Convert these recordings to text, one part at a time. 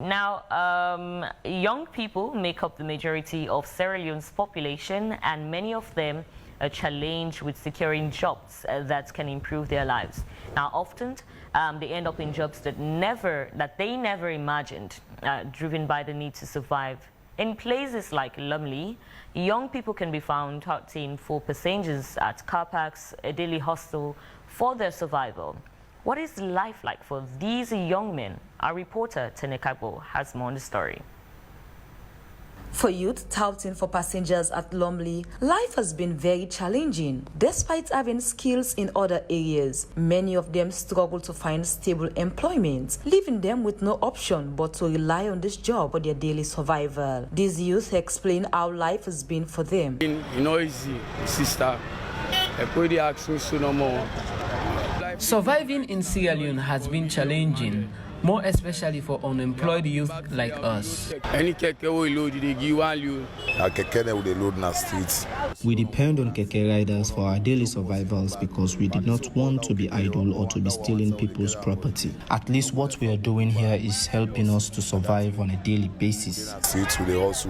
Now, young people make up the majority of Sierra Leone's population, and many of them are challenged with securing jobs that can improve their lives. Now, often they end up in jobs that they never imagined, driven by the need to survive. In places like Leone, young people can be found hunting for passengers at car parks, a daily hustle for their survival. What is life like for these young men? Our reporter, Tenekagbo, has more on the story. For youth touting for passengers at Leone, life has been very challenging. Despite having skills in other areas, many of them struggle to find stable employment, leaving them with no option but to rely on this job for their daily survival. These youth explain how life has been for them. Easy, sister. No more. Surviving in Sierra Leone has been challenging, more especially for unemployed youth like us. Any keke we load, they give one load. Keke they load in the streets. We depend on keke riders for our daily survivals because we did not want to be idle or to be stealing people's property. At least what we are doing here is helping us to survive on a daily basis. Streets we also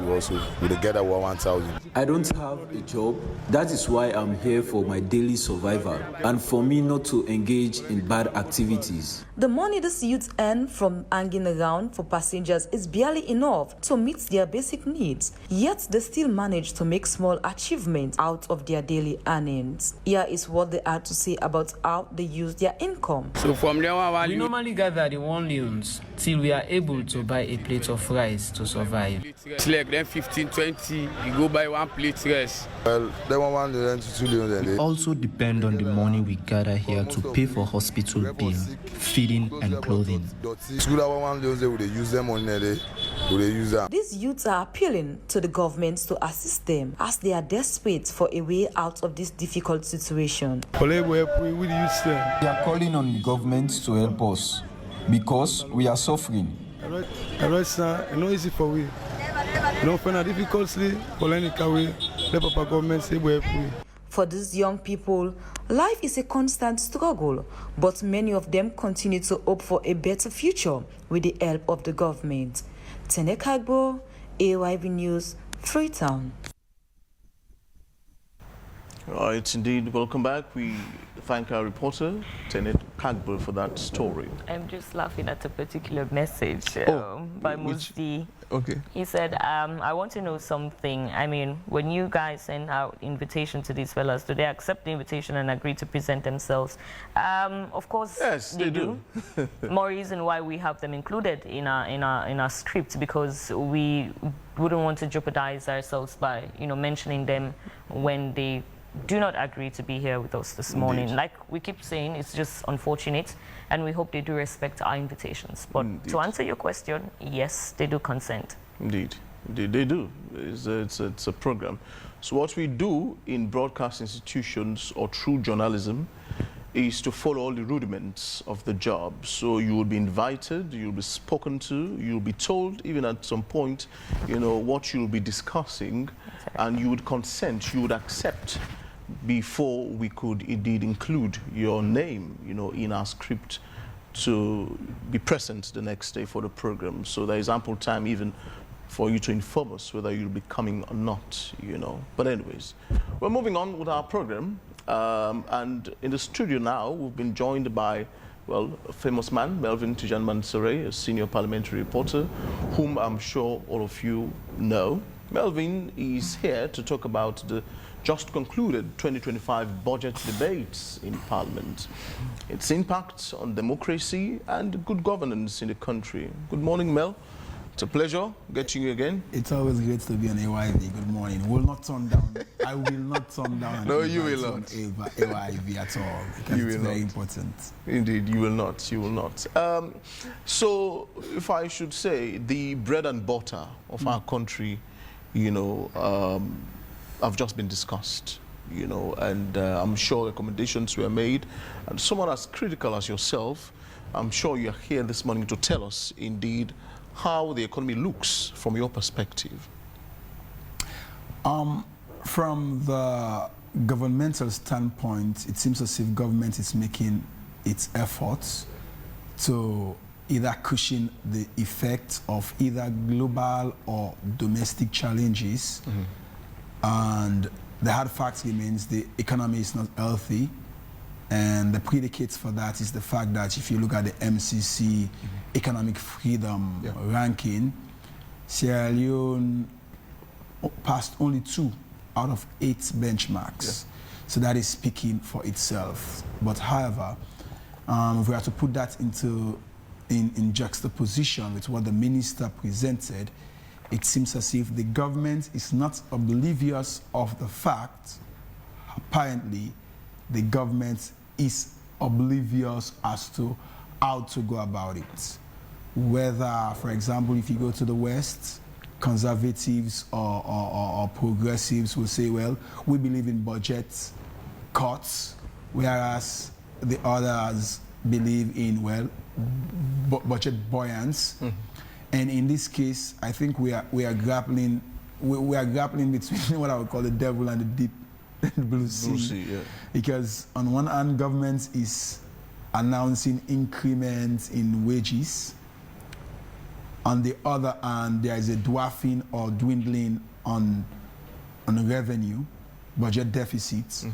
we get our 1,000. I don't have a job. That is why I'm here for my daily survival and for me not to engage in bad activities. The money these youths earn from hanging around for passengers is barely enough to meet their basic needs, yet they still manage to make small achievements out of their daily earnings. Here is what they had to say about how they use their income. So from there we normally gather the 1 leones till we are able to buy a plate of rice to survive. It's like then 15, 20, you go buy one plate rice. Well, they want 1 leone to 2 leones a day. We also depend on the money we gather here to pay for hospital bill, feeding and clothing. These youths are appealing to the government to assist them as they are desperate for a way out of this difficult situation. We are calling on the government to help us because we are suffering. It's not easy for we. No find a difficulty for any way. The Papa government say we help we. For these young people, life is a constant struggle, but many of them continue to hope for a better future with the help of the government. Tenekagbo, AYV News, Freetown. Right, indeed. Welcome back. We thank our reporter, Tenekagbo, for that story. I'm just laughing at a particular message by Musdi. Okay. He said, I want to know something. I mean, when you guys send out invitation to these fellas, do they accept the invitation and agree to present themselves? Of course, yes, they do. More reason why we have them included in our script, because we wouldn't want to jeopardize ourselves by mentioning them when they do not agree to be here with us this morning. Indeed. Like we keep saying, it's just unfortunate, and we hope they do respect our invitations. But to answer your question, yes, they do consent. Indeed, they do. It's a program. So what we do in broadcast institutions or through journalism is to follow all the rudiments of the job. So you will be invited, you'll be spoken to, you'll be told even at some point, what you'll be discussing, and you would consent, you would accept before we could indeed include your name, in our script to be present the next day for the program. So there is ample time even for you to inform us whether you'll be coming or not, But anyways, we're moving on with our program. And in the studio now, we've been joined by, a famous man, Melvin Tijan Mansoure, a senior parliamentary reporter, whom I'm sure all of you know. Melvin is here to talk about the just concluded 2025 budget debates in Parliament, its impact on democracy and good governance in the country. Good morning, Mel. It's a pleasure getting you again. It's always great to be on AYV. Good morning. We'll not turn down. I will not turn down. No, you will not. AYV at all. Because it's very important. Indeed, you will not. You will not. So, if I should say, the bread and butter of our country, have just been discussed, and I'm sure recommendations were made. And someone as critical as yourself, I'm sure you're here this morning to tell us, indeed, how the economy looks from your perspective. From the governmental standpoint, it seems as if government is making its efforts to either cushion the effects of either global or domestic challenges. And the hard fact remains the economy is not healthy. And the predicates for that is the fact that if you look at the MCC economic freedom ranking, Sierra Leone passed only 2 out of 8 benchmarks. So that is speaking for itself. But however, if we are to put that in juxtaposition with what the minister presented, it seems as if the government is not oblivious of the fact. Apparently, the government is oblivious as to how to go about it. Whether, for example, if you go to the West, conservatives or progressives will say, well, we believe in budget cuts, whereas the others believe in, well, budget buoyance. And in this case, I think we are grappling between what I would call the devil and the deep blue sea. Because on one hand, government is announcing increments in wages. On the other hand, there is a dwarfing or dwindling on revenue, budget deficits.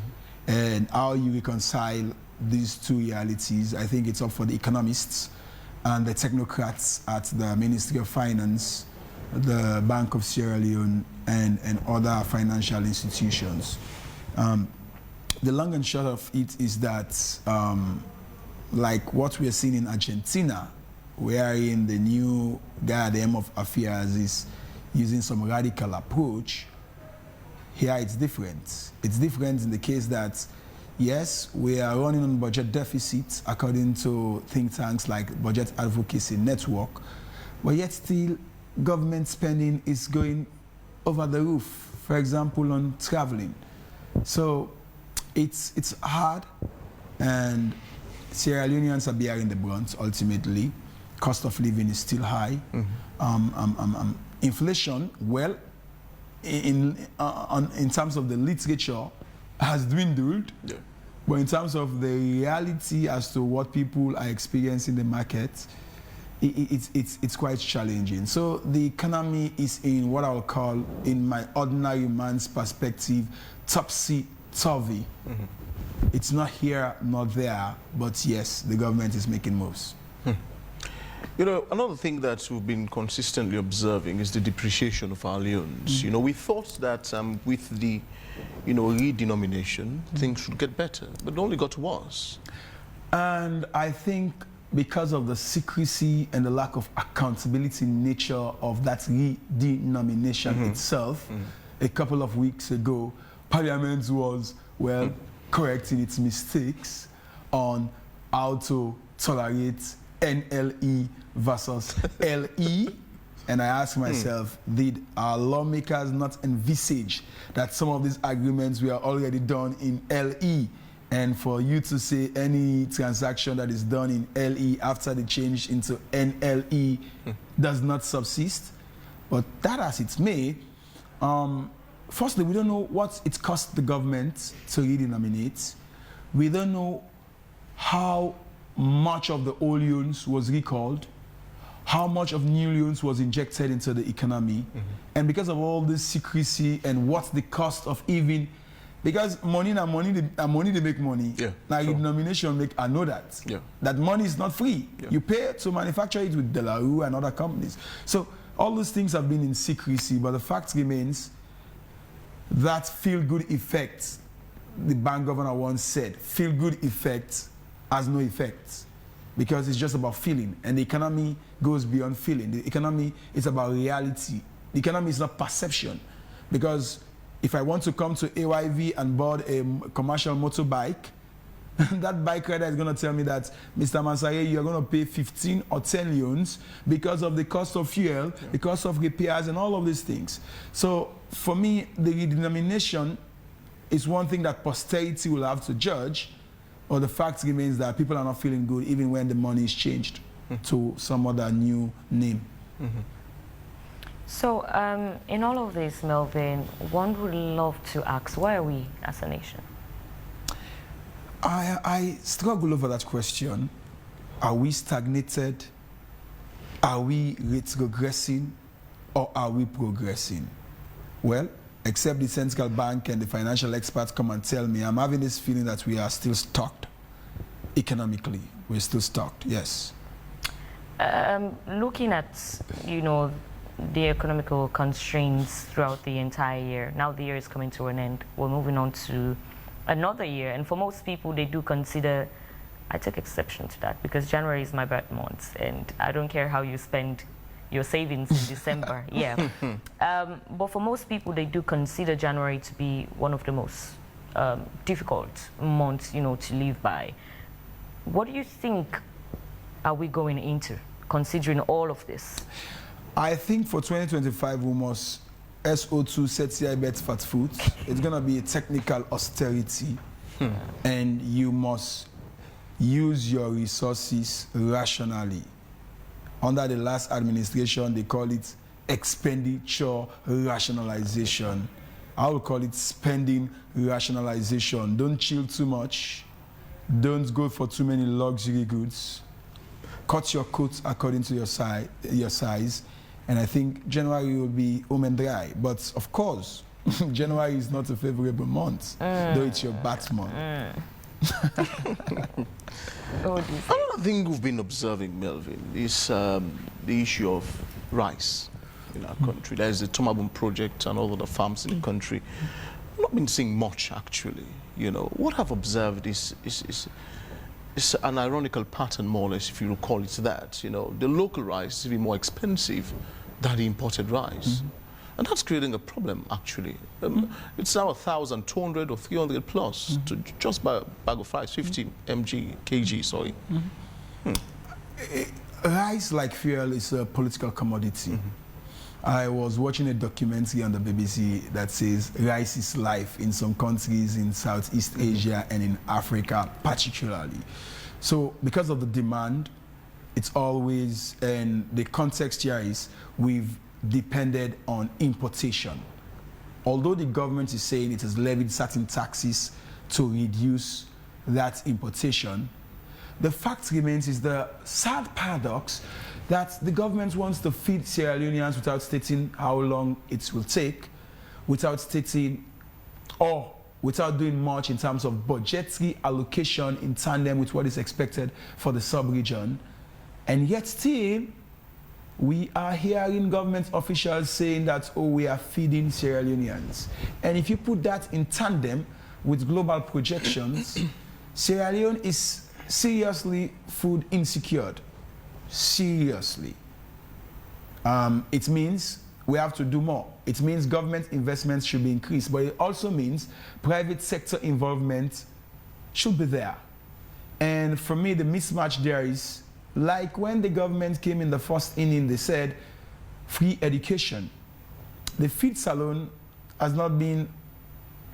And how you reconcile these two realities, I think it's up for the economists and the technocrats at the Ministry of Finance, the Bank of Sierra Leone, and other financial institutions. The long and short of it is that, like what we are seeing in Argentina, wherein the new guy at the helm of affairs is using some radical approach, here it's different. It's different in the case that, yes, we are running on budget deficits according to think tanks like Budget Advocacy Network, but yet still government spending is going over the roof, for example, on traveling. So it's hard, and Sierra Leoneans are bearing the brunt ultimately. Cost of living is still high. Inflation, well, in terms of the literature, has dwindled. But in terms of the reality as to what people are experiencing in the market, it's quite challenging. So the economy is in what I would call, in my ordinary man's perspective, topsy-turvy. It's not here, not there, but yes, the government is making moves. You know, another thing that we've been consistently observing is the depreciation of our leones. You know, we thought that with the, redenomination, things should get better, but it only got worse. And I think because of the secrecy and the lack of accountability nature of that redenomination itself, a couple of weeks ago, Parliament was, well, correcting its mistakes on how to tolerate NLE versus LE. And I asked myself, did our lawmakers not envisage that some of these agreements were already done in LE? And for you to say any transaction that is done in LE after the change into NLE does not subsist. But that as it may, firstly, we don't know what it cost the government to redenominate. We don't know how much of the old loans was recalled, how much of new loans was injected into the economy. And because of all this secrecy and what's the cost of even, because money they make money. Now redenomination I know that. That money is not free. You pay to manufacture it with Delarue and other companies. So all those things have been in secrecy, but the fact remains that feel-good effect, the bank governor once said, feel-good effect has no effect, because it's just about feeling, and the economy goes beyond feeling. The economy is about reality. The economy is not perception, because if I want to come to AYV and board a commercial motorbike, that bike rider is going to tell me that, Mr. Mansaye, you're going to pay 15 or 10 loans because of the cost of fuel, the cost of repairs, and all of these things. So for me, the redenomination is one thing that posterity will have to judge, or the fact remains that people are not feeling good even when the money is changed to some other new name. So in all of this, Melvin, one would love to ask, why are we as a nation? I struggle over that question. Are we stagnated? Are we retrogressing or are we progressing? Well, except the central bank and the financial experts come and tell me, I'm having this feeling that we are still stuck economically. We're still stuck, yes. Looking at, the economical constraints throughout the entire year, now the year is coming to an end. We're moving on to another year, and for most people, they do consider, I take exception to that because January is my birth month, and I don't care how you spend your savings in December. Yeah. But for most people, they do consider January to be one of the most difficult months, to live by. What do you think are we going into, considering all of this? I think for 2025, we must SO2 set CI bet fat food. It's going to be a technical austerity, and you must use your resources rationally. Under the last administration, they call it expenditure rationalization. I will call it spending rationalization. Don't chill too much. Don't go for too many luxury goods. Cut your coat according to your size. And I think January will be home and dry. But of course, January is not a favorable month, though it's your bat month. Another thing we've been observing, Melvin, is the issue of rice in our country. There's the Tomabun project and all of the farms in the country. I've not been seeing much, actually. What I've observed is an ironical pattern, more or less, if you will call it that. The local rice is even more expensive than the imported rice. And that's creating a problem, actually. It's now 1,200 or 300 plus to just buy a bag of rice, 50 kg, sorry. Rice, like fuel, is a political commodity. I was watching a documentary on the BBC that says rice is life in some countries in Southeast Asia and in Africa particularly. So because of the demand, it's always, and the context here is, we've depended on importation. Although the government is saying it has levied certain taxes to reduce that importation, the fact remains is the sad paradox that the government wants to feed Sierra Leoneans without stating how long it will take, without stating or without doing much in terms of budgetary allocation in tandem with what is expected for the sub-region. And yet still, we are hearing government officials saying that, oh, we are feeding Sierra Leoneans. And if you put that in tandem with global projections, Sierra Leone is seriously food insecure. Seriously. It means we have to do more. It means government investments should be increased, but it also means private sector involvement should be there. And for me, the mismatch there is, like when the government came in the first inning, they said free education. The feed salon has not been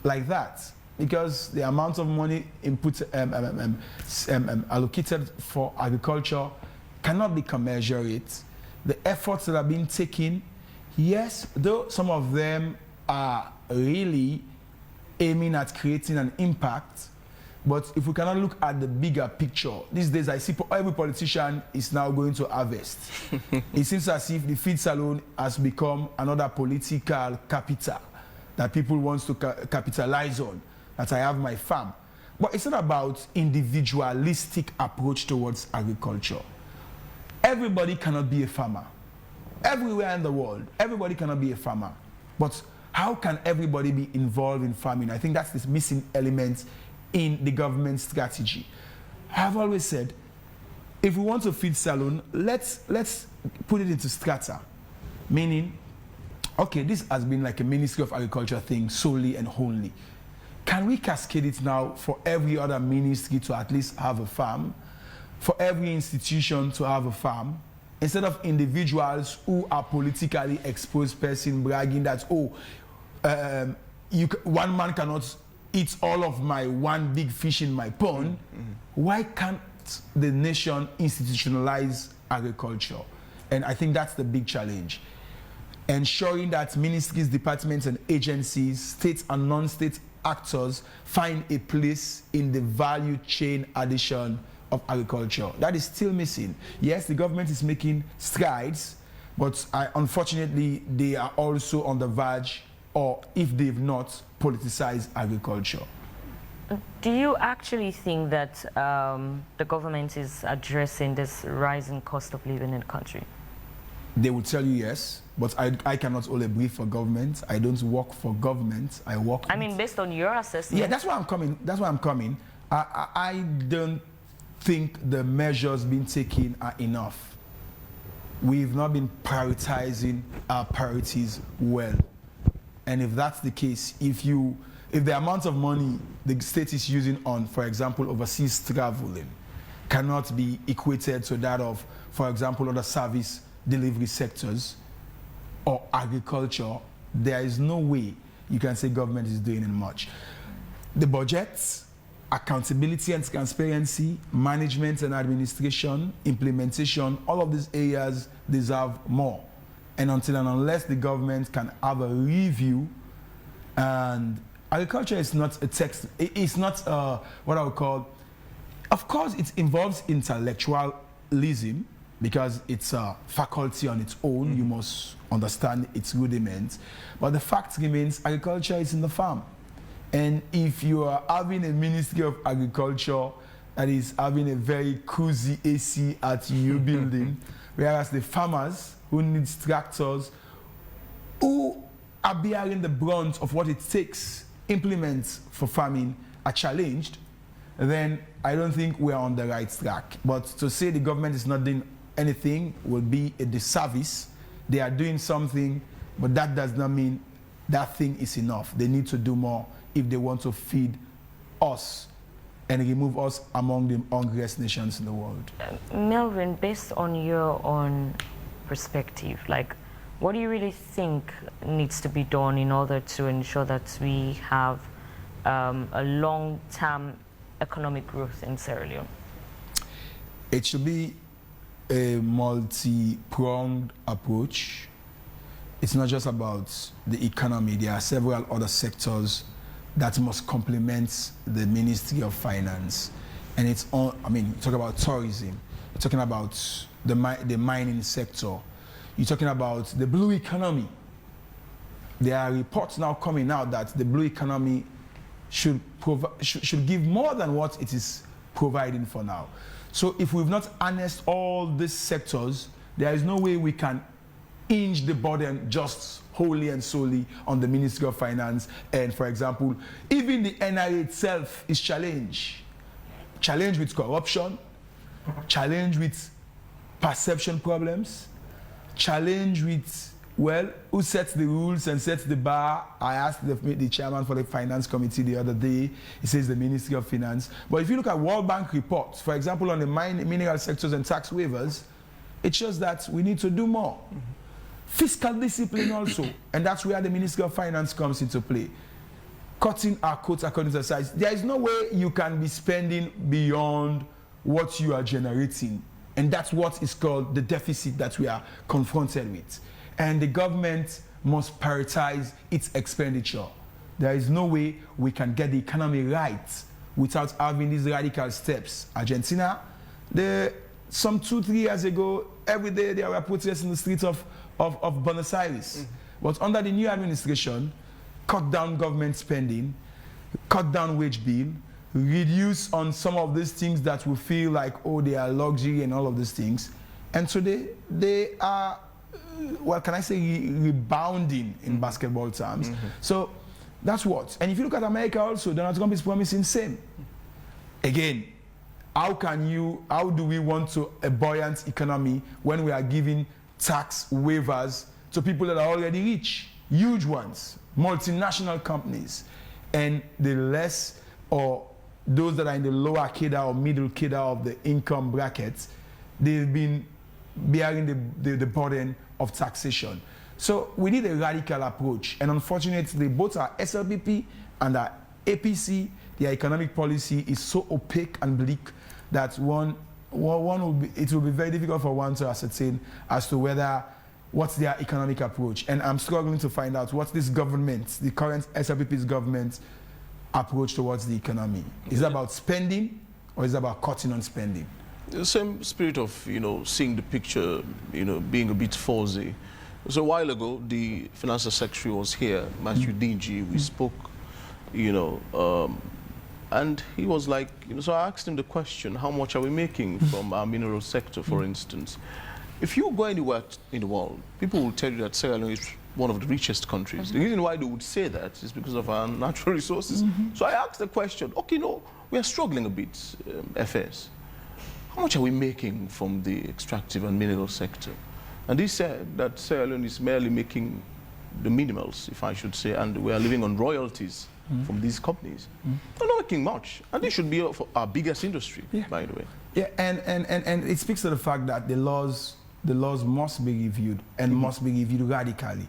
like that because the amount of money input allocated for agriculture cannot be commensurate. The efforts that are being taken, yes, though some of them are really aiming at creating an impact, but if we cannot look at the bigger picture, these days I see every politician is now going to harvest. It seems as if the feed salon has become another political capital that people want to capitalize on, that I have my farm. But it's not about individualistic approach towards agriculture. Everybody cannot be a farmer. Everywhere in the world, everybody cannot be a farmer. But how can everybody be involved in farming? I think that's this missing element in the government strategy. I've always said, if we want to feed salon, let's put it into strata. Meaning, okay, this has been like a Ministry of Agriculture thing solely and wholly. Can we cascade it now for every other ministry to at least have a farm? For every institution to have a farm? Instead of individuals who are politically exposed person bragging that, oh, one man cannot eat all of my one big fish in my pond. Why can't the nation institutionalize agriculture? And I think that's the big challenge. Ensuring that ministries, departments, and agencies, state and non-state actors find a place in the value chain addition of agriculture. That is still missing. Yes, the government is making strides, but unfortunately, they are also on the verge, or if they've not, politicized agriculture. Do you actually think that the government is addressing this rising cost of living in the country? They will tell you yes, but I cannot hold a brief for government. I don't work for government. I work. I mean, based on your assessment. Yeah, that's why I'm coming. That's why I'm coming. I don't think the measures being taken are enough. We've not been prioritizing our priorities well. And if that's the case, if the amount of money the state is using on, for example, overseas traveling cannot be equated to that of, for example, other service delivery sectors or agriculture, there is no way you can say government is doing much. The budgets, accountability and transparency, management and administration, implementation, all of these areas deserve more. And until and unless the government can have a review, and agriculture is not a text, it's not what I would call, of course it involves intellectualism because it's a faculty on its own, you must understand its rudiments. But the fact remains, agriculture is in the farm. And if you are having a Ministry of Agriculture that is having a very cozy AC at your building, whereas the farmers who need tractors, who are bearing the brunt of what it takes, implements for farming, are challenged, then I don't think we're on the right track. But to say the government is not doing anything will be a disservice. They are doing something, but that does not mean that thing is enough. They need to do more if they want to feed us and remove us among the hungriest nations in the world. Melvin, based on your own perspective, like, what do you really think needs to be done in order to ensure that we have a long-term economic growth in Sierra Leone? It should be a multi-pronged approach. It's not just about the economy. There are several other sectors that must complement the Ministry of Finance. And it's all, I mean, you talk about tourism, you're talking about the mining sector, you're talking about the blue economy. There are reports now coming out that the blue economy should give more than what it is providing for now. So if we've not harnessed all these sectors, there is no way we can hinge the burden just wholly and solely on the Ministry of Finance. And for example, even the NRA itself is challenged with corruption, challenged with perception problems, challenged with, well, who sets the rules and sets the bar? I asked the chairman for the finance committee the other day. He says the Ministry of Finance. But if you look at World Bank reports, for example, on the mineral sectors and tax waivers, it shows that we need to do more. Fiscal discipline also, and that's where the Ministry of Finance comes into play. Cutting our quotes according to the size. There is no way you can be spending beyond what you are generating. And that's what is called the deficit that we are confronted with. And the government must prioritize its expenditure. There is no way we can get the economy right without having these radical steps. Argentina, some 2-3 years ago, every day there were protests in the streets of Buenos Aires. But under the new administration, cut down government spending, cut down wage bill, reduce on some of these things that we feel like, oh, they are luxury and all of these things. And so they are, well, can I say rebounding in basketball terms. So that's what. And if you look at America also, Donald Trump is promising same. Again, how do we want a buoyant economy when we are giving tax waivers to people that are already rich, huge ones, multinational companies, and the less, or those that are in the lower cadre or middle cadre of the income brackets, they've been bearing the burden of taxation. So we need a radical approach, and unfortunately both our SLPP and our APC, their economic policy is so opaque and bleak that it will be very difficult for one to ascertain as to what's their economic approach. And I'm struggling to find out what this government, the current SLPP's government, approach towards the economy. Is it about spending, or is it about cutting on spending? The same spirit of, seeing the picture, being a bit fuzzy. So a while ago, the Finance Secretary was here, Matthew Dingy. We spoke, and he was like, so I asked him the question, how much are we making from our mineral sector, for instance? If you go anywhere in the world, people will tell you that Sierra Leone is one of the richest countries. The reason why they would say that is because of our natural resources. So I asked the question, okay, we are struggling a bit, FS. How much are we making from the extractive and mineral sector? And he said that Sierra Leone is merely making the minimals, if I should say, and we are living on royalties from these companies. They're not making much, and they should be our biggest industry, by the way. Yeah, and it speaks to the fact that the laws must be reviewed and must be reviewed radically.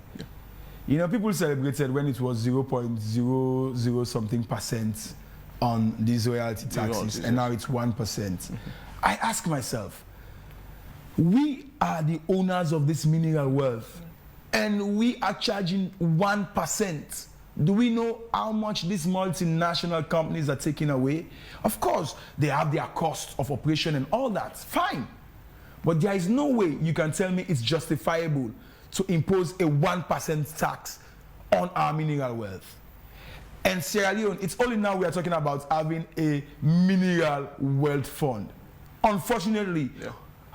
Yeah. People celebrated when it was 0.00 something percent on these royalty taxes, and now it's 1%. I ask myself, we are the owners of this mineral wealth, and we are charging 1%. Do we know how much these multinational companies are taking away? Of course, they have their cost of operation and all that, fine. But there is no way you can tell me it's justifiable to impose a 1% tax on our mineral wealth. And Sierra Leone, it's only now we are talking about having a mineral wealth fund. Unfortunately,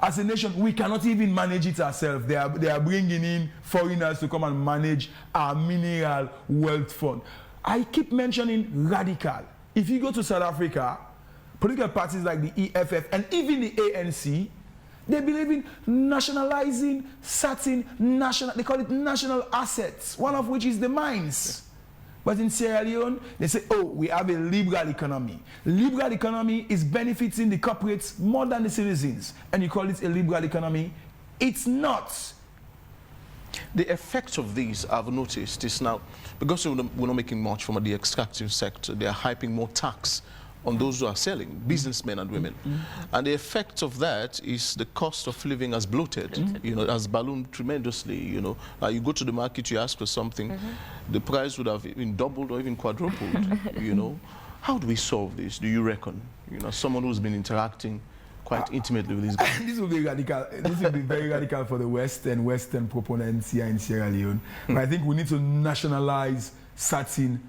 as a nation, we cannot even manage it ourselves. They are bringing in foreigners to come and manage our mineral wealth fund. I keep mentioning radical. If you go to South Africa, political parties like the EFF and even the ANC, they believe in nationalizing certain they call it national assets, one of which is the mines. But in Sierra Leone, they say, oh, we have a liberal economy. Liberal economy is benefiting the corporates more than the citizens. And you call it a liberal economy? It's not. The effect of these, I've noticed, is now, because we're not making much from the extractive sector, they are hyping more tax on those who are selling, businessmen and women. And the effect of that is the cost of living has bloated, has ballooned tremendously. You go to the market, you ask for something, the price would have been doubled or even quadrupled, How do we solve this, do you reckon? Someone who's been interacting quite intimately with these guys. This will be radical. This will be very radical for the West and Western proponents here in Sierra Leone. But I think we need to nationalize certain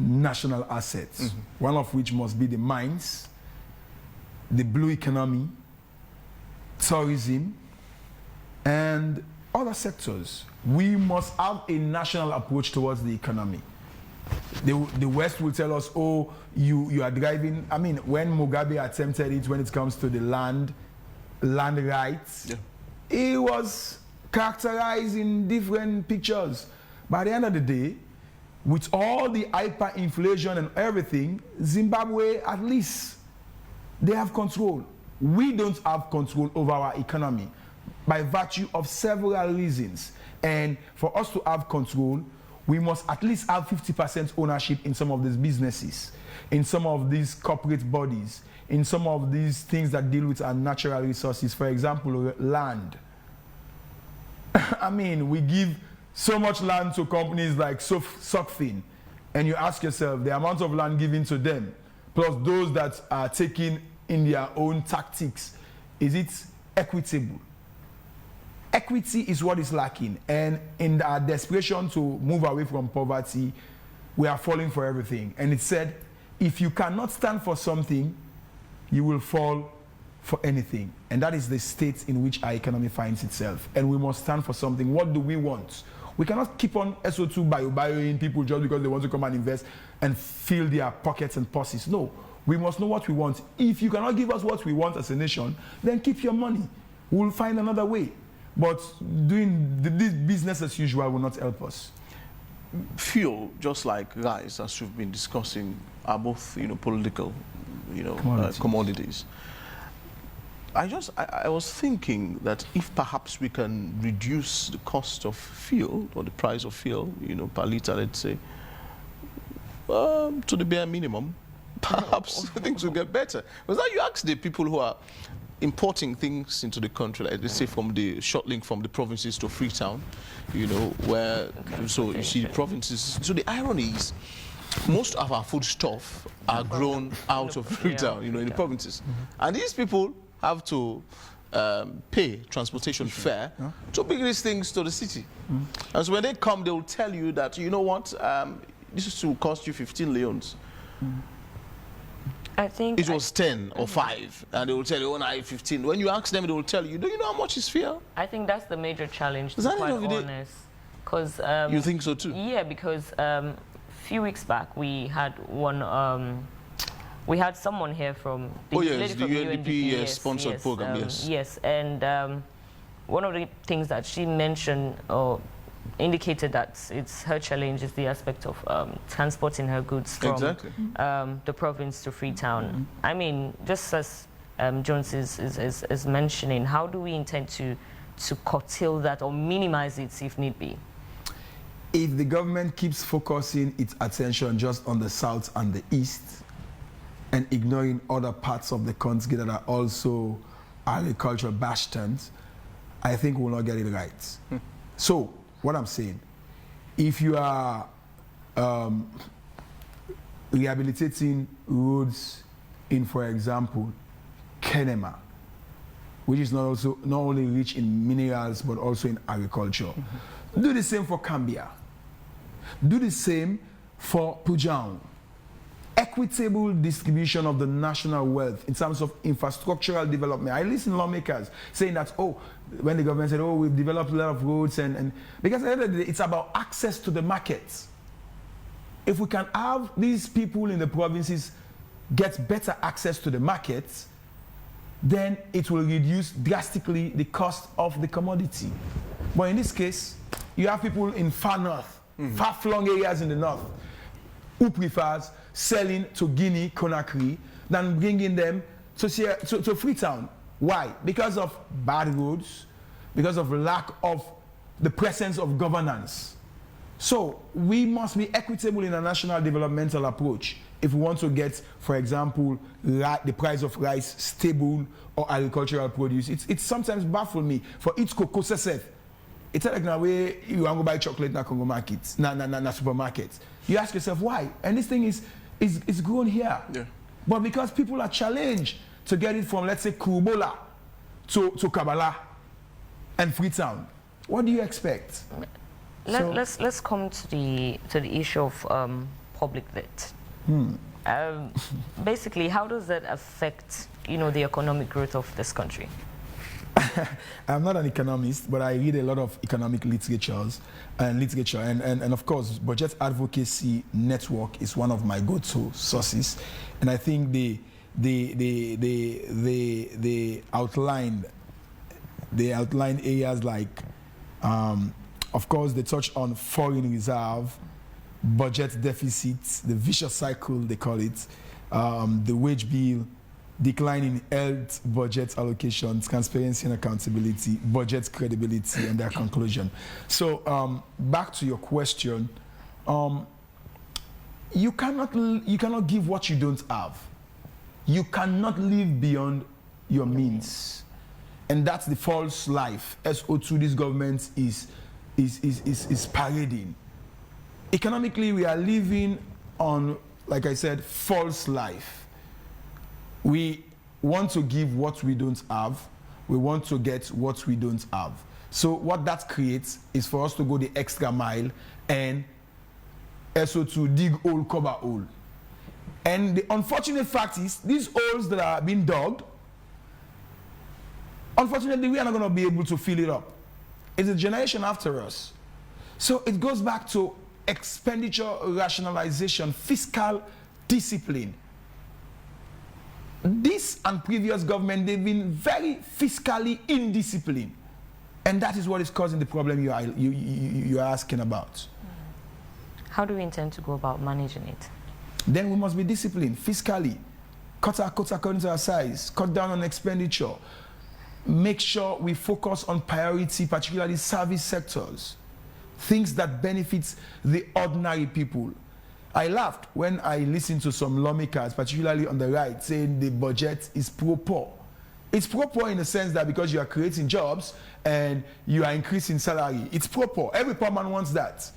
national assets, one of which must be the mines, the blue economy, tourism, and other sectors. We must have a national approach towards the economy. The West will tell us, oh, you are driving. I mean, when Mugabe attempted it, when it comes to the land rights, it was characterized in different pictures. By the end of the day, with all the hyperinflation and everything, Zimbabwe, at least, they have control. We don't have control over our economy by virtue of several reasons. And for us to have control, we must at least have 50% ownership in some of these businesses, in some of these corporate bodies, in some of these things that deal with our natural resources. For example, land. I mean, we give so much land to companies like Sokfin, and you ask yourself, the amount of land given to them, plus those that are taking in their own tactics, is it equitable? Equity is what is lacking, and in our desperation to move away from poverty, we are falling for everything. And it said, if you cannot stand for something, you will fall for anything. And that is the state in which our economy finds itself. And we must stand for something. What do we want? We cannot keep on SO2 bioing people just because they want to come and invest and fill their pockets and purses. No, we must know what we want. If you cannot give us what we want as a nation, then keep your money. We'll find another way. But doing this business as usual will not help us. Fuel, just like rice, as we've been discussing, are both, political, commodities. I was thinking that if perhaps we can reduce the cost of fuel, or the price of fuel, per litre, let's say, to the bare minimum, perhaps things will get better. Because now you ask the people who are importing things into the country, like they say from the short link from the provinces to Freetown, where, so you see the provinces. So the irony is, most of our foodstuff are grown out of Freetown, in the provinces. And these people have to pay transportation fare to bring these things to the city. And so when they come, they will tell you that, you know what, this is to cost you 15 leones. I think it was 10 or 5, and they will tell you, oh, no, 15. When you ask them, they will tell you, do you know how much is fare? I think that's the major challenge, to be quite honest. Because you think so too? Yeah, because a few weeks back we had we had someone here from the UNDP sponsored program. Yes, and one of the things that she mentioned or indicated that it's her challenge is the aspect of transporting her goods from the province to Freetown. I mean, just as Jones is mentioning, how do we intend to curtail that or minimize it if need be? If the government keeps focusing its attention just on the south and the east and ignoring other parts of the country that are also agricultural bastions, I think we'll not get it right. So, what I'm saying, if you are rehabilitating roads in, for example, Kenema, which is not only rich in minerals but also in agriculture, do the same for Cambia. Do the same for Pujao. Equitable distribution of the national wealth in terms of infrastructural development. I listen to lawmakers saying that, oh, when the government said, oh, we've developed a lot of roads, and because at the end of the day, it's about access to the markets. If we can have these people in the provinces get better access to the markets, then it will reduce drastically the cost of the commodity. But in this case, you have people in far north, far-flung areas in the north, who prefers selling to Guinea, Conakry, than bringing them to Freetown. Why? Because of bad roads, because of lack of the presence of governance. So we must be equitable in a national developmental approach if we want to get, for example, the price of rice stable or agricultural produce. It's sometimes baffles me for each cocoa sesef. It's like now where you want to buy chocolate na Congo markets, na supermarkets. You ask yourself why, and this thing is grown here. Yeah. But because people are challenged to get it from, let's say, Kurubola to Kabbalah and Freetown, what do you expect? Let's come to the issue of public debt. Basically, how does that affect the economic growth of this country? I'm not an economist, but I read a lot of economic literature, and of course, Budget Advocacy Network is one of my go-to sources, and I think they outlined areas like, of course, they touch on foreign reserve, budget deficits, the vicious cycle they call it, the wage bill, decline in health budget allocations, transparency and accountability, budget credibility, and their conclusion. So back to your question, you cannot give what you don't have. You cannot live beyond your means, and that's the false life SO2 this government is parading. Economically, we are living on, like I said, false life. We want to give what we don't have. We want to get what we don't have. So what that creates is for us to go the extra mile and SO2 dig hole, cover hole. And the unfortunate fact is, these holes that are being dug, unfortunately, we are not going to be able to fill it up. It's a generation after us. So it goes back to expenditure rationalization, fiscal discipline. This and previous government, they've been very fiscally indisciplined. And that is what is causing the problem you are asking about. How do we intend to go about managing it? Then we must be disciplined fiscally. Cut our cuts according to our size. Cut down on expenditure. Make sure we focus on priority, particularly service sectors. Things that benefit the ordinary people. I laughed when I listened to some lawmakers, particularly on the right, saying the budget is pro-poor. It's pro-poor in the sense that because you are creating jobs and you are increasing salary, it's pro-poor. Every poor man wants that.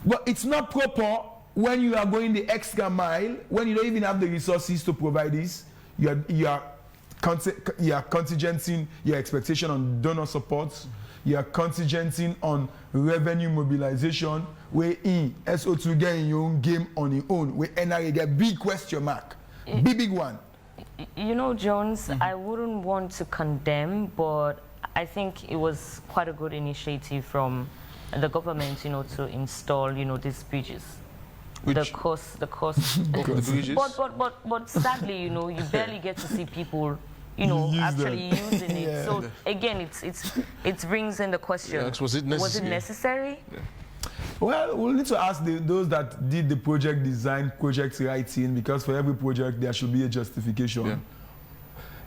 But it's not pro-poor when you are going the extra mile, when you don't even have the resources to provide this, you are contingenting your expectation on donor support. You are contingenting on revenue mobilization. Where in SO2 get in your own game on your own. Where NRA get big question mark, big one. You know, Jones, I wouldn't want to condemn, but I think it was quite a good initiative from the government, you know, to install, you know, these bridges. The cost. bridges. But sadly, you know, you barely get to see people, you know, actually using it. Yeah. So again, it brings in the question: was it necessary? Was it necessary? Yeah. Well, we'll need to ask those that did the project design, project writing, because for every project there should be a justification. Yeah.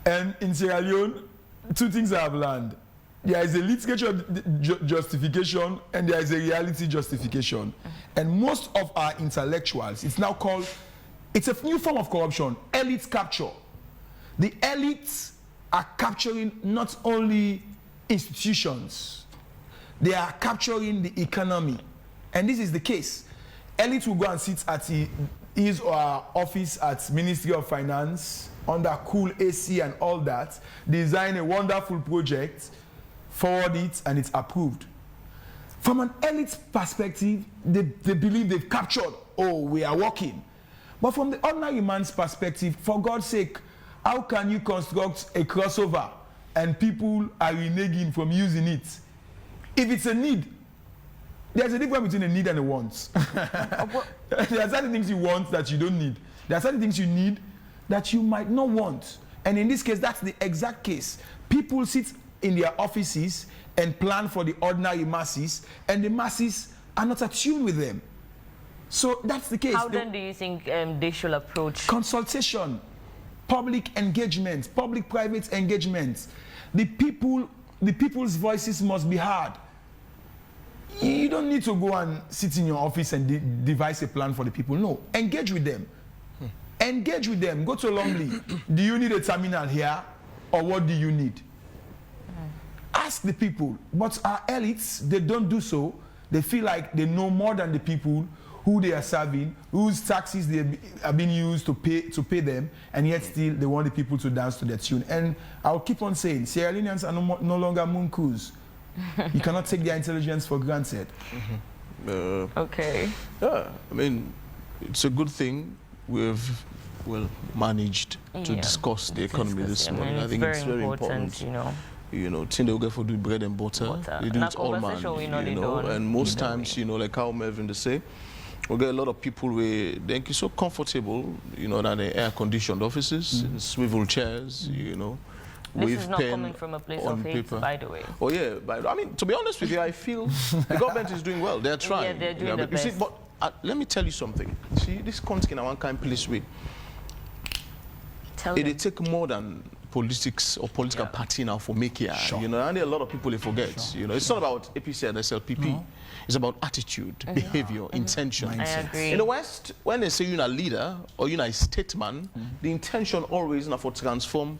And in Sierra Leone, two things I have learned. There is a literature justification and there is a reality justification. And most of our intellectuals, it's now called, it's a new form of corruption, elite capture. The elites are capturing not only institutions, they are capturing the economy. And this is the case. Elite will go and sit at his or her office at Ministry of Finance under cool AC and all that, design a wonderful project, forward it, and it's approved. From an elite perspective, they believe they've captured, oh, we are working. But from the ordinary man's perspective, for God's sake, how can you construct a crossover and people are reneging from using it? If it's a need, there's a difference between a need and a want. There are certain things you want that you don't need. There are certain things you need that you might not want. And in this case, that's the exact case. People sit in their offices and plan for the ordinary masses, and the masses are not attuned with them. So that's the case. How then do you think they should approach? Consultation, public engagement, public-private engagement. The people's voices must be heard. You don't need to go and sit in your office and devise a plan for the people. No, engage with them. Engage with them. Go to Longley. Do you need a terminal here, or what do you need? Ask the people. But our elites, they don't do so. They feel like they know more than the people who they are serving, whose taxes they are being used to pay them, and yet still they want the people to dance to their tune. And I'll keep on saying, Sierra Leoneans are no longer munkus. You cannot take their intelligence for granted. Okay. Yeah, I mean, it's a good thing we've managed to discuss the economy this morning. I think it's very important. You know, thing they will get for do bread and butter. They do it all man. You know, and most times, you know, like how Melvin they say, we get a lot of people where they're so comfortable, you know, that they air-conditioned offices, swivel chairs, you know. This is not coming from a place of hate, by the way. Oh yeah, but I mean, to be honest with you, I feel the government is doing well. They're trying. Yeah, they're doing their best. You see, but let me tell you something. See, this country in one kind place way. It take more than politics or political party now for make it. Sure. You know, and a lot of people they forget. Sure. You know, it's not about APC and SLPP. No. It's about attitude, behavior, intention. I agree. In the West, when they say you're a leader or you're a statesman, the intention always is for transform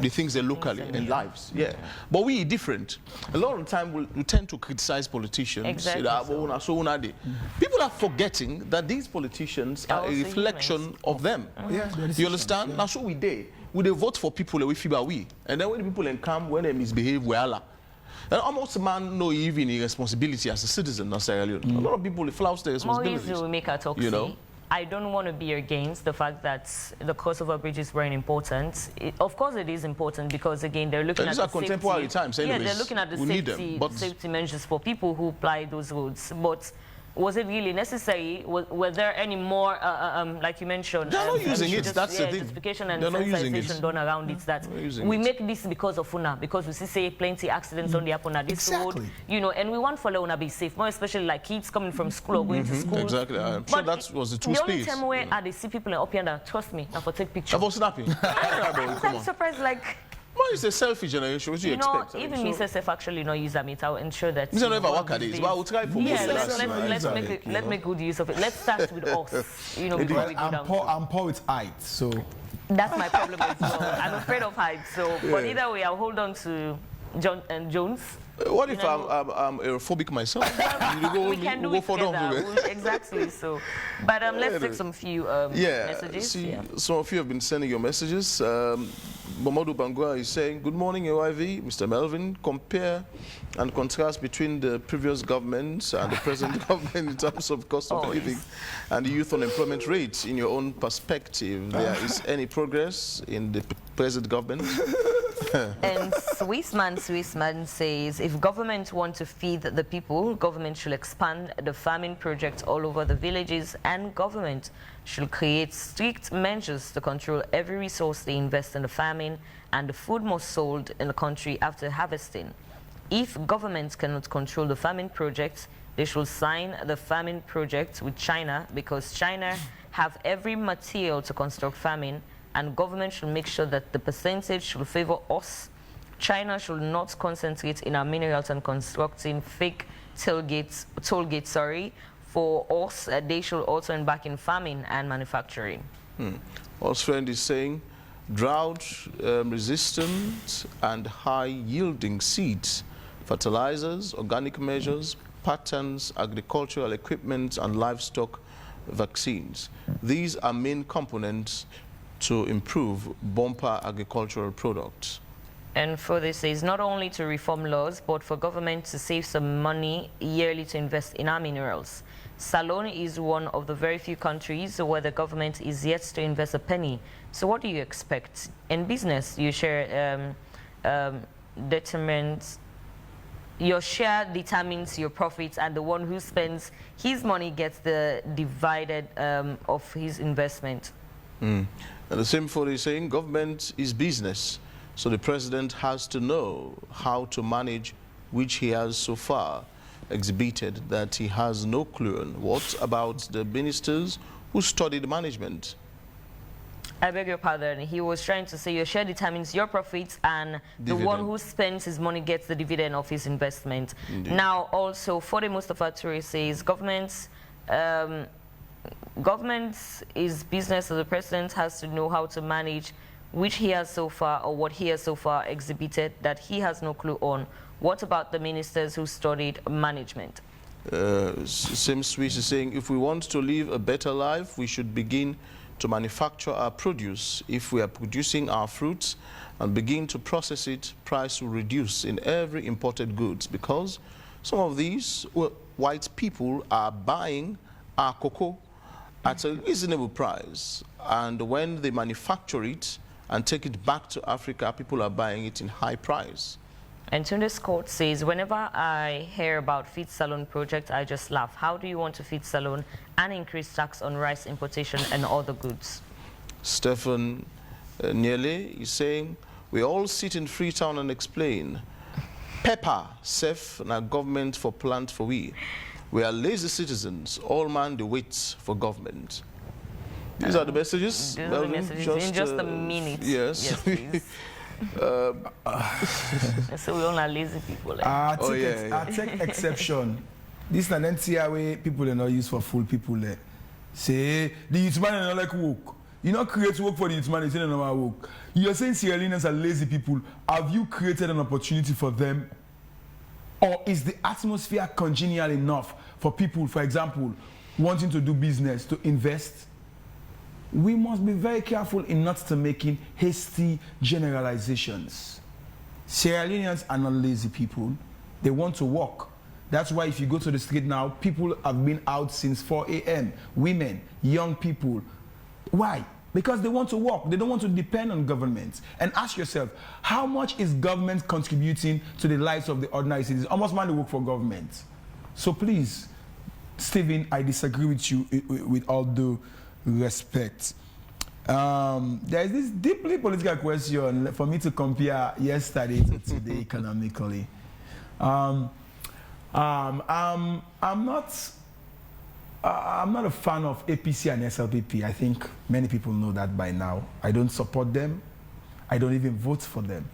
the things they locally in lives. Yeah. But we are different. A lot of the time we tend to criticize politicians. Exactly. People are forgetting that these politicians are a reflection of them. You understand? That's what we do. We vote for people that we feel we. And then when the people come, when they misbehave, well. And almost a man no even a responsibility as a citizen of Sierra Leone. A lot of people flout their responsibilities. More easy we make our talk. You know? I don't want to be against the fact that the crossover bridge is very important. Of course, it is important because again they're looking at the contemporary times. Anyways, yeah, they're looking at the safety measures for people who apply those roads. But was it really necessary? Were there any more, like you mentioned? They're not using it. That's the thing. Justification and sensitization done around it. That we make this because of Una, because we see plenty accidents on the happen on this road. You know, and we want for Leone be safe, more especially like kids coming from school or going to school. Exactly. I'm sure that was the two space. The only time where I see people up here that trust me, now for take pictures. I was snapping. I'm surprised, like. Well, it's a selfie generation. What do you expect? Even myself actually not use that. I'll ensure that. We don't ever work at this, but we'll try for let's make good use of it. Let's start with us. You know, before we go down. I'm poor with height, so. That's my problem as well. I'm afraid of heights. So, but either way, I'll hold on to Jones? What if I'm aerophobic myself? We can do it together. Exactly so. But let's take some few messages. See, some of you have been sending your messages. Mamadou Bangua is saying, good morning, AYV, Mr. Melvin. Compare and contrast between the previous government and the present government in terms of cost of living and the youth unemployment rate. In your own perspective, there is any progress in the present government? And Swissman says, if government want to feed the people, government should expand the farming projects all over the villages, and government should create strict measures to control every resource they invest in the farming, and the food must sold in the country after harvesting. If governments cannot control the farming projects, they should sign the farming project with China, because China have every material to construct farming, and government should make sure that the percentage should favor us. China should not concentrate in our minerals and constructing fake toll gates, for us. They should also embark in farming and manufacturing. Our friend is saying, drought resistant and high yielding seeds, fertilizers, organic measures, patterns, agricultural equipment and livestock vaccines. These are main components to improve bumper agricultural products. And further says, not only to reform laws, but for government to save some money yearly to invest in our minerals. Salone is one of the very few countries where the government is yet to invest a penny. So what do you expect? In business, you share your share determines your profits, and the one who spends his money gets the divided of his investment. And the same for is saying government is business, so the president has to know how to manage, which he has so far exhibited that he has no clue on. What about the ministers who studied management? I beg your pardon. He was trying to say your share determines your profits, and the one who spends his money gets the dividend of his investment. Indeed. Now, also, for the Mustafa Toure says government is business, so the president has to know how to manage, which he has so far, or what he has so far exhibited that he has no clue on. What about the ministers who studied management? Same Swiss is saying, if we want to live a better life, we should begin to manufacture our produce. If we are producing our fruits and begin to process it, price will reduce in every imported goods, because some of these white people are buying our cocoa at a reasonable price, and when they manufacture it and take it back to Africa, people are buying it in high price. And Tunde Scott says, whenever I hear about feed salon project, I just laugh. How do you want to feed salon and increase tax on rice importation and other goods? Stephen Niele is saying, we all sit in Freetown and explain, pepper safe na government for plant for we. We are lazy citizens, all man the waits for government. These are the messages. These are the messages in just a minute. Yes. Yes, please. So we all are lazy people. I take exception. This is an NCR way people are not used for full people. Say the youth man are not like work. You not create work for the youth man, it's not normal work. You're saying Sierra Leoneans are lazy people. Have you created an opportunity for them? Or is the atmosphere congenial enough for people, for example, wanting to do business, to invest? We must be very careful in not to making hasty generalizations. Sierra Leoneans are not lazy people. They want to work. That's why if you go to the street now, people have been out since 4 a.m. Women, young people. Why? Because they want to work. They don't want to depend on government. And ask yourself, how much is government contributing to the lives of the ordinary citizens? How much money work for government? So please, Stephen, I disagree with you with all due respect. There is this deeply political question for me to compare yesterday to today economically. I'm not a fan of APC and SLPP. I think many people know that by now. I don't support them. I don't even vote for them.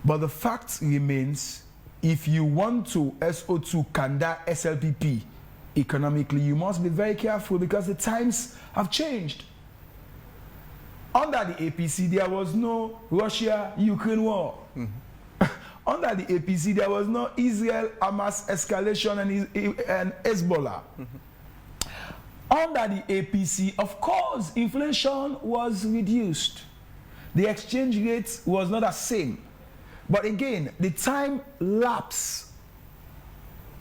But the fact remains, if you want to SO2 Kanda SLPP economically, you must be very careful, because the times have changed. Under the APC, there was no Russia-Ukraine war. under the APC, there was no Israel-Hamas escalation and Hezbollah. Under the APC, of course, inflation was reduced. The exchange rate was not the same. But again, the time lapse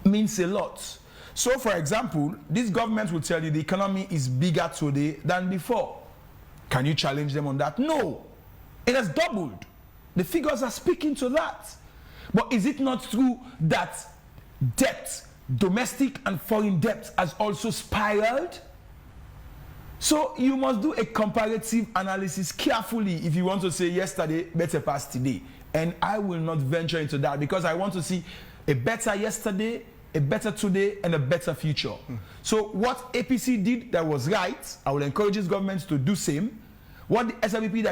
means a lot. So, for example, this government will tell you the economy is bigger today than before. Can you challenge them on that? No. It has doubled. The figures are speaking to that. But is it not true that debt, domestic and foreign debt, has also spiraled? So you must do a comparative analysis carefully if you want to say yesterday better past today. And I will not venture into that because I want to see a better yesterday, a better today, and a better future. So what APC did that was right, I will encourage this government to do same. What the SMPP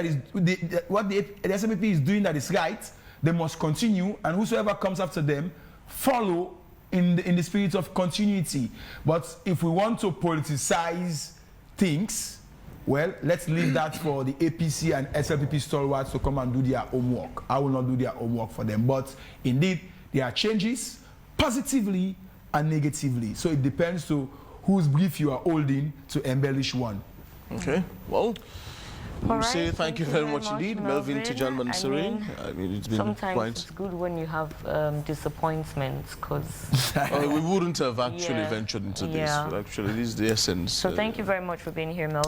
is doing that is right, they must continue, and whosoever comes after them follow in the spirit of continuity. But if we want to politicize things, well, let's leave that for the APC and SLPP stalwarts to come and do their homework. I will not do their homework for them. But indeed, there are changes positively and negatively. So it depends to whose brief you are holding to embellish one. Okay, well, All right, say thank you very much indeed, Melvin Tijan Mansuri. I mean, it's been sometimes quite... it's good when you have disappointments because we wouldn't have actually Yeah. ventured into Yeah. this. Actually, this is the essence. So thank you very much for being here, Mel.